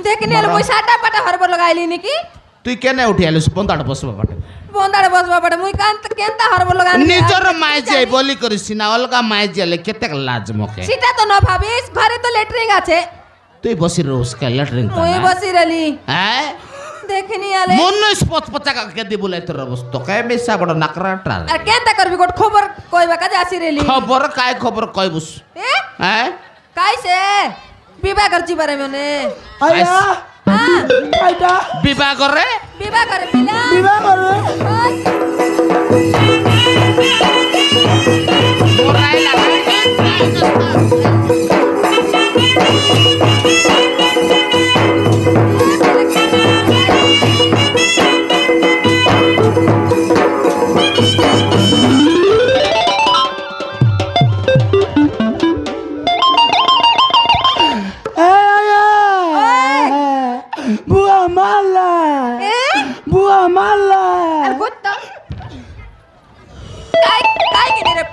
देखने मुई साटा पाटा हरबर लगाइली निकी তুই কেনে উঠি আইলস বন্দাড় বসবা পাটে বন্দাড়ে বসবা পাটা মুই কান্ত কেনতা হরबर लगानी নিজর মাই যাই বলি করিস না অলগা মাই যালে কেতে লাজ মকে সেটা তো না ভাবিস ঘরে তো লেটরিং আছে তুই বসি রোস কা ল্যাটরিন মুই বসি রলি হ্যাঁ देखनी आले মনস পচ পচাকা কে দি বলে তোর অবস্থা কে মেসা বড় নাকরাটা আর কেনতা করবি গোট খবর কইবা কাজে আসি রেলি খবর কাই খবর কইবুস এ হ্যাঁ কাইছে বিবাহ করছি পারে মনে আয়া হ্যাঁ আইটা বিবাহ করে বিবাহ করে পিলা বিবাহ করে ওরাই লাগাই বুয়া মালা বুয়া মালা আর গোত্তা কাই কে রে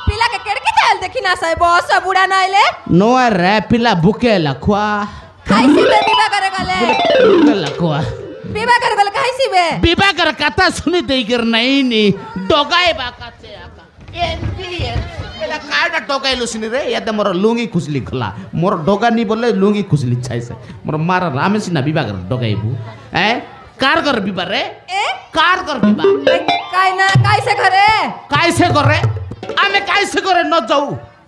পিলা के केड़के चाल देखी ना साई बॉस बुढ़ा नाइले नो रे पिला बुके लखवा खाइसी बे विवाह करे गले बुके लखवा विवाह करे गले खाइसी बे विवाह कर कथा सुनी देई कर नहीं नी डोगाए बाकाचे आका एंडी एला काडा डोगाई लुसिनी रे याद मोर लुंगी खुसली खला मोर डोगा नी बोले लुंगी खुसली छाइसे मोर मारा रामेसिना विवाह कर डोगाइबु हैं कार कर विवाह रे ए कार कर विवाह काई ना काइसे करे काइसे करे आमे काइसे करे न जाऊ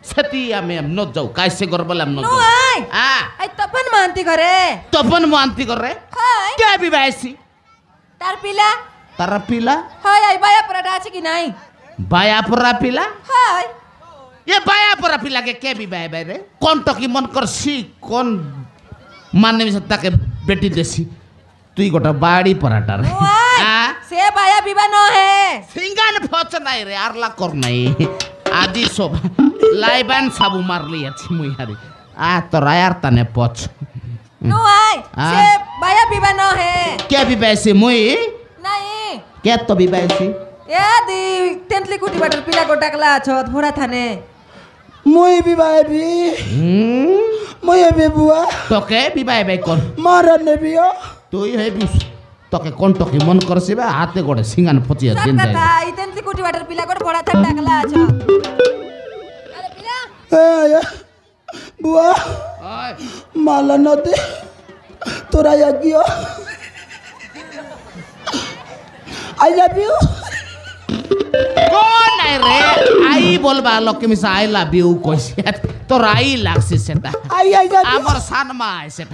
सेती आमे न जाऊ काइसे कर बोले न नो जाऊ आई आ आई तपन मानती करे तपन मानती कर रे हाय क्या विवाहसी तार पिला तारा पिला हाय आई बाया पराठा আছে কি নাই बायापुरा पिला हाय ये बायापुरा पिला के विवाह बाय रे कौन तो की मन कर सी कौन मानने में सत्ता के बेटी देसी তুই গোটা বাড়ি পরাটা রে সে বায়া বিবাহ ন হে সিঙ্গান ফচ নাই রে আরলা কর নাই আদি সব লাইবান সাবু মারলি আছে মুই হারি তোর আয়ার তানে পচ নো আই সে বায়া বিবাহ ন হে কে বিবাইছি মুই নাই কে তো বিবাইছি এ দি তেন্তলি কুটি বাটার পিলা গোটা কলা ছত ভরা থানে মই বিবাহবি মই হবে বুয়া তোকে বিবাহ বাই কর মারা নেবিও তুই হেবিস তোকে কোন তোকে মন করছিস বা হাতে গড়ে সিঙ্গান ফচিয়া দিন যায় কথা ই তেন্তলি কুটি বাটার পিলা গোটা ভরা থান টাকলা ছ আরে পিলা আয়া বুয়া ওই মালা নদে তোরা গিয়ে আই লাভ ইউ কোন নাই রে আই বলবা লোকে মিছা আই লাভ ইউ কইছে তোর আই লাগছে সেটা আই আই আমার সানমা সেটা